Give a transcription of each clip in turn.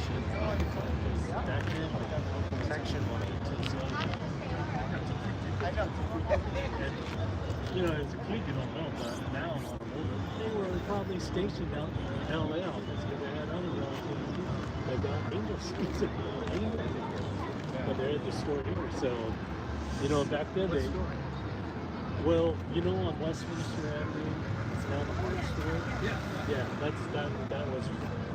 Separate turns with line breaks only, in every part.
protection. Because back then, we got no protection when it was and, you know, as a kid, you don't know, but now I'm older. They were probably stationed out in LA office, because they had other relatives that got English speaking, but they're at the store here. So, you know, back then they, well, you know, on Westminster Avenue, it's now the Hart store. Yeah, that was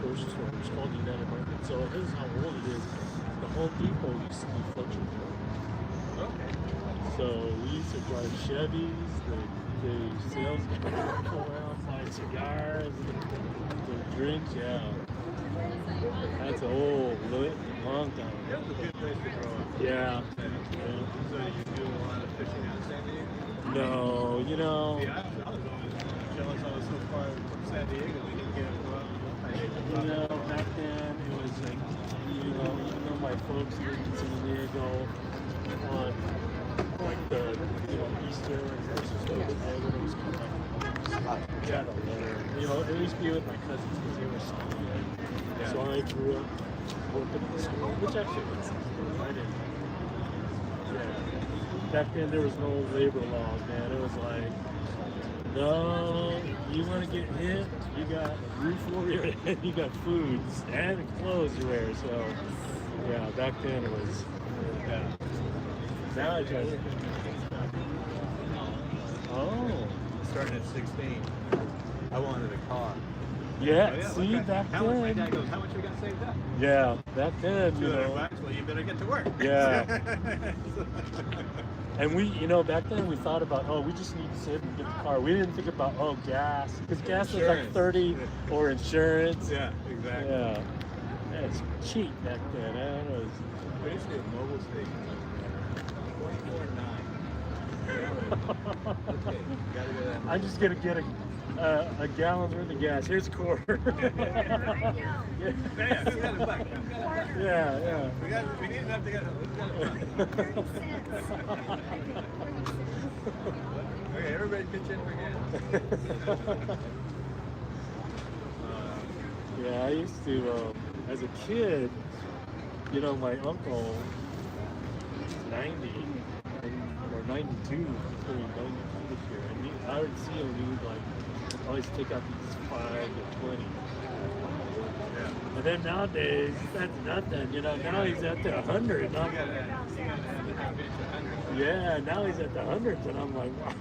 grocery store. It's called United Market. So this is how old it is. The Home Depot used to be Fletcher. Okay. So we used to drive Chevys. The salesmen would go around buy cigars, the drinks. Yeah, that's old, long time.
It was a good place to grow up.
Yeah.
So you do a lot of fishing out of San Diego?
No, you know.
Yeah, I was always jealous. I was so far from San Diego. We didn't get to go out.
You know, back then it was like, you know, even though my folks lived in San Diego on like the, you know, Easter and versus it was kind of yeah, you know, it used to be with my cousins because they were skiing. Yeah. So I grew up working in the school, which actually was I didn't. Yeah. Back then there was no labor laws, man. It was like, no, you want to get hit, you got a roof over your head, you got foods and clothes to wear. So, yeah, back then it was, yeah. Now I try to. Oh.
Starting at 16, I wanted a car.
Yeah,
oh, yeah,
see, back
how much, my
then.
dad goes, how much we got saved up?
Yeah, back then, you know.
$200, well, you better get to work.
Yeah. And we, you know, back then we thought about, oh, we just need to save and get the car. We didn't think about, oh, gas. Because gas was like 30 or insurance.
Yeah, exactly.
Yeah. That's cheap back then. It was.
We used to be a mobile station. 24.9. Okay, gotta go that.
I'm just gonna get a gallon worth of gas. Here's a quarter. Yeah.
We need enough to get Okay, everybody pitch in for gas.
Yeah, I used to, as a kid, you know, my uncle, 90 or 92, between 92 this year, and I would see him, he would like always take out these 5 or 20. Yeah. And then nowadays, that's nothing, you know, now he's at the 100. Yeah, now he's at the hundreds, and I'm like, wow.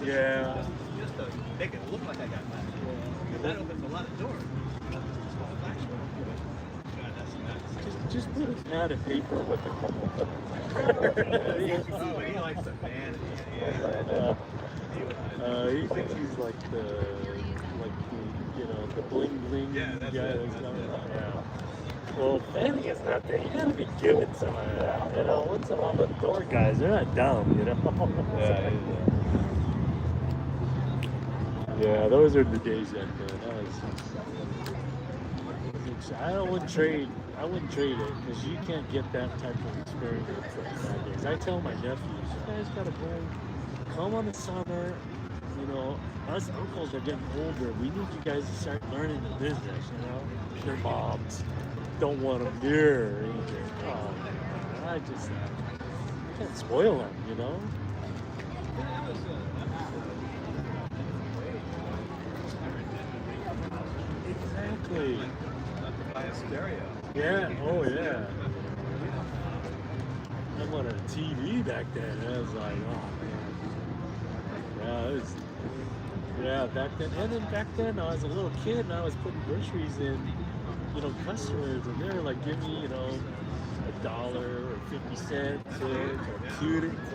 Yeah.
Just to make it look like I got money. That opens a lot of doors.
Just put a pad of paper with it.
Oh, but he likes the fan.
He thinks he's like the you know, the bling bling
guy.
Yeah. Well, fanning is not there. You gotta be giving some of that. You know, what's all the door guys? They're not dumb, you know. Yeah, those are the days back then. I wouldn't trade it because you can't get that type of experience nowadays. I tell my nephews, you guys gotta come on the summer. You know, us uncles are getting older. We need you guys to start learning the business. You know, their moms don't want them near or anything. Oh man, I can't spoil them. You know. Exactly.
Buy a stereo.
Yeah, oh yeah. I wanted a TV back then. I was like, oh man. Yeah, it was, yeah, back then. And then back then, I was a little kid and I was putting groceries in, you know, customers, and they were like, give me, you know, $1 or 50 cents or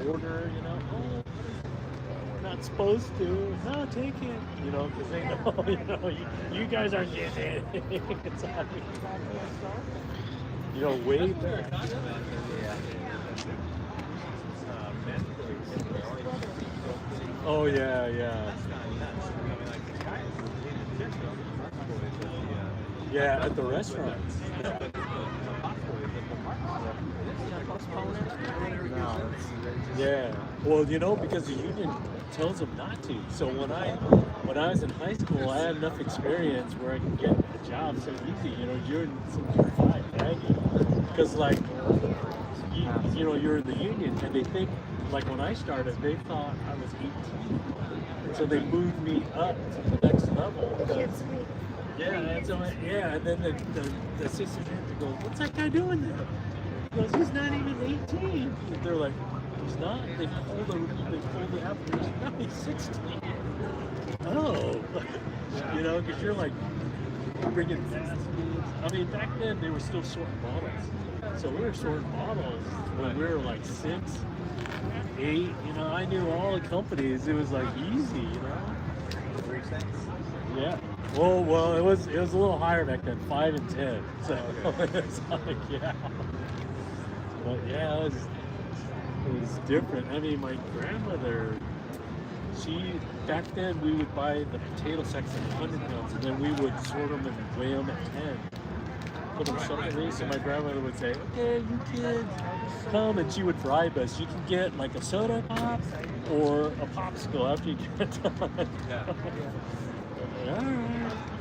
quarter, you know. Oh, not supposed to. No, take it. You know, because they know, you know, you guys aren't getting it. It's you know, way back. Oh yeah. Yeah, at the restaurants. Yeah. Well, you know, because the union tells them not to. So when I was in high school, I had enough experience where I could get a job so easy. You know, you're in some fight, because like you know, you're in the union, and they think like when I started, they thought I was 18, so they moved me up to the next level. Yeah, that's yeah, and then the assistant manager goes, "What's that guy doing there?" He goes, "He's not even 18." And they're like, "He's not." They pulled the application. No, he's 16. Oh, you know, because you're like bringing fast foods. I mean, back then they were still sorting bottles, so we were sorting bottles when we were like 6, 8. You know, I knew all the companies. It was like easy, you know.
3 cents.
Yeah. Well, it was a little higher back then, 5 and 10. So it's like, yeah. But yeah, it was different. I mean, my grandmother, back then we would buy the potato sacks in 100 pounds, and then we would sort them and weigh them at 10. Put them separately. So my grandmother would say, "Okay, you kids, come," and she would bribe us. You can get like a soda pop or a popsicle after you get done.
Yeah.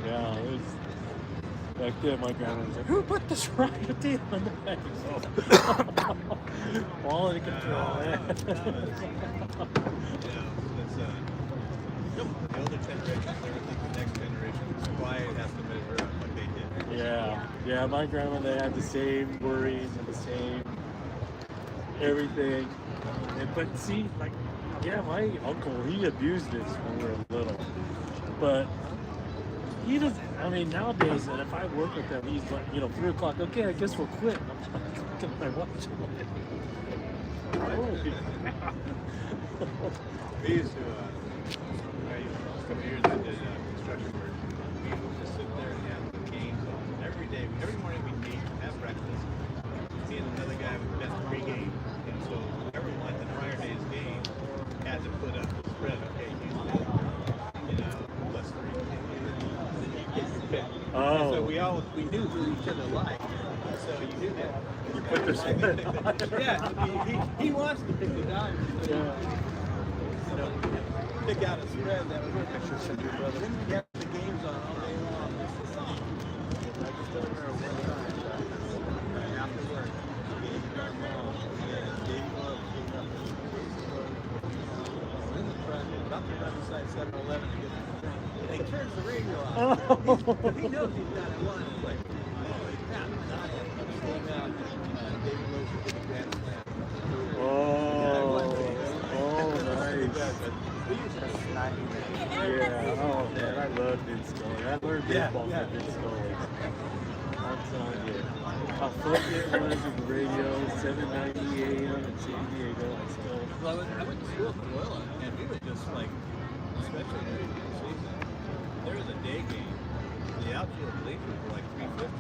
Yeah, it was back then. My grandma was like, "Who put this fried potato in the bag?" Quality control.
The older generation, they would think the next generation is why it has to measure up what they did.
Yeah. My grandma, they had the same worries and the same everything. But see, like, yeah, my uncle, he abused us when we were little, but he doesn't. I mean, nowadays, and if I work with him, he's like, 3 o'clock. Okay, I guess we'll quit. And I'm like, look at my watch.
We used to, a couple of years I did construction work. We would just sit there and have the games on every day. Every morning we'd meet, have breakfast. Me and another guy would bet pregame. And so everyone at the prior day's game had to put up the spread. Okay, you bet, plus 3.
Oh.
And so we knew who each other liked. So you do that.
You put the spread on.
Yeah, he wants to pick the dime.
Yeah.
Pick out a spread that would work. Your brother. Then you have the games on all day long. I just don't remember one time. After work, Dave Love came up. Then the front, about to run inside 7-Eleven to get the drink. And he turns the radio off. He knows he's got it won. It's like, holy crap, not it. Came out, David Love did the grand slam.
Yeah, oh man, I love Vince Scully. I learned baseball from Vince Scully. I'm telling you, how funny it was on the radio, 790 AM in San Diego.
Well, I went to school at Loyola, and we would just like, especially during the season, there was a day game. The outfield bleachers were like $3.50,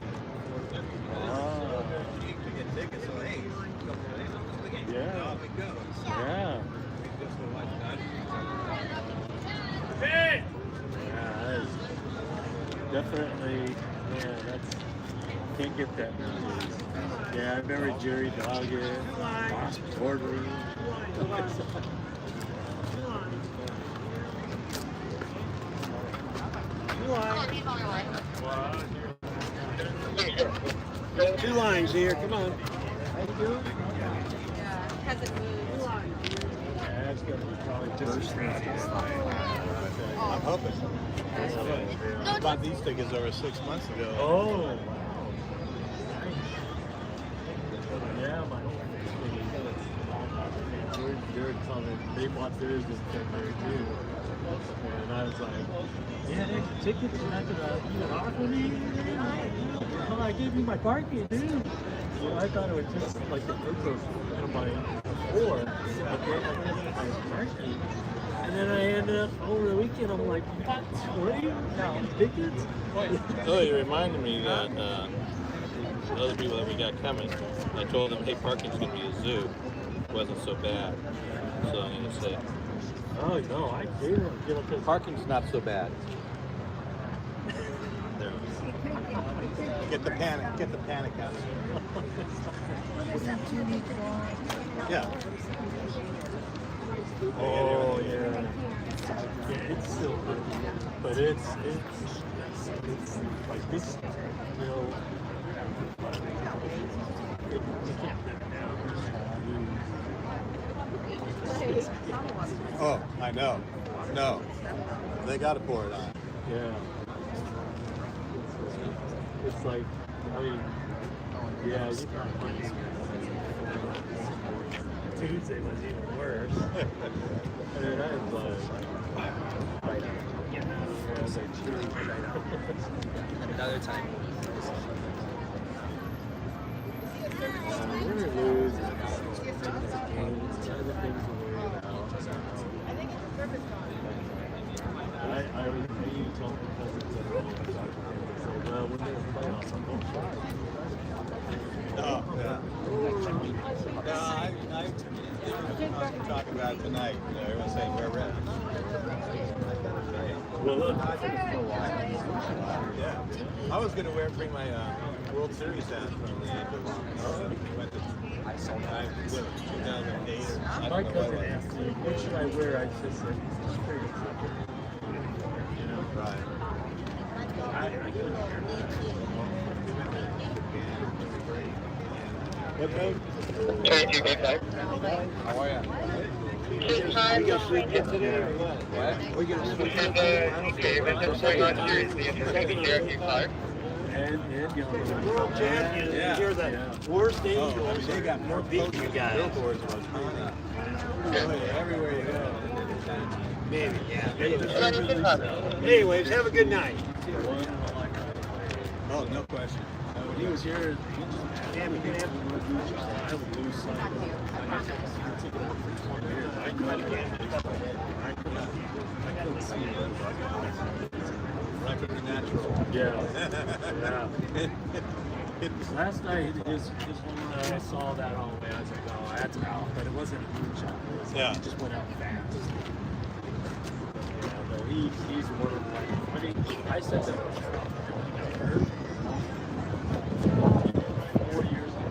$4.50. Cheap to get tickets. So hey, a couple of days, what's the game?
Yeah.
Off it goes.
Yeah.
We just go watch Dodgers.
Yeah, that's definitely, can't get that nowadays. Yeah, I remember Jerry Doggett, Boss Bordering.
Two lines here, come on.
How you doing?
Hasn't moved.
Yeah, it's gonna be probably just
I'm hoping. I bought these tickets over 6 months ago.
Oh, wow. Yeah, my they're coming. They bought theirs in February too. And I was like, yeah, there's tickets. You're not gonna even offer me? Oh, I gave you my parking, dude. So I thought it was just like the purchase of my before. Okay, I got my parking. And then I ended up over the weekend, I'm like, what? 20 tickets?
Oh, you reminded me that the other people that we got coming, I told them, hey, parking's going to be a zoo. It wasn't so bad. So I'm going to say,
Oh, no, I gave them,
parking's not so bad.
Get the panic out. Yeah.
Oh yeah. Yeah, it's silver, but it's like this, you know. You can't live it down.
Oh, I know. No, they got to pour it on.
Yeah. It's like, I mean, yeah, you can't find it. Tuesday was even worse. I mean, I was like, yeah, I was like,
Another time.
win or lose, it's other things to worry about. I usually tell people that they're wrong. So, well, when they're playoffs, I'm going to try.
Oh, yeah. No, I was talking about it tonight. You know, everyone's saying we're red.
Well, look,
Yeah. I was going to bring my World Series hat from the Angels. Went to 2008 or I
my
don't know
cousin
what.
asked me, what should I wear? I just said, you know,
Right.
I couldn't care less.
What road? How are you? We got 3 kids today or what? We're going to switch
And you know,
World champions.
Yeah.
You're the worst angels.
Oh, they got more
beating you guys.
billboards on everywhere you go.
Maybe, yeah. Anyways, have a good night.
Oh, no question.
when he was here, he just damn it, I would lose something. I couldn't see it.
Record natural.
Yeah. Last night, his one, I saw that all the way. I was like, oh, that's out. But it wasn't a huge shot.
Yeah.
He just went out fast. Yeah, but he's one of like, I mean, I said that he got hurt. 4 years in a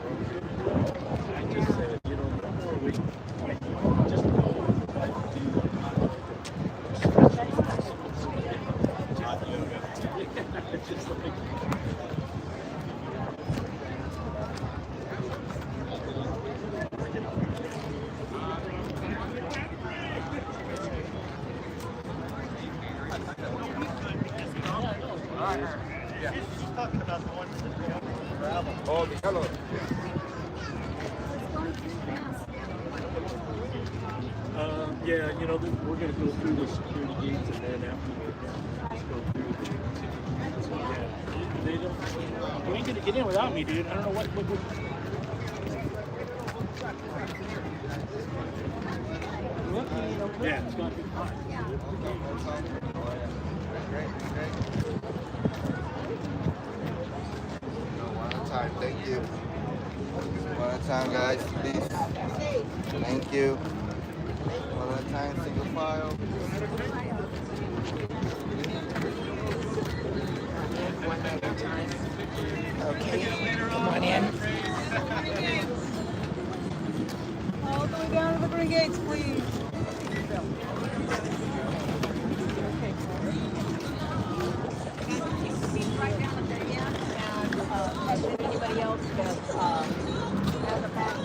row. I just said, you know, one more week, just go and do it's just like,
Oh, the color.
yeah, you know, we're going to go through the security gates and then after just go through so, yeah, they don't, you ain't going to get in without me, dude. I don't know what yeah, it's going to be fine.
One time, thank you. One time, guys, please. Thank you. One time, single file. Okay, come on in.
All the way down to the green gates, please. Right down at the end, and then anybody else that has a back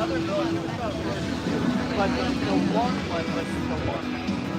other villages, but the one was the one.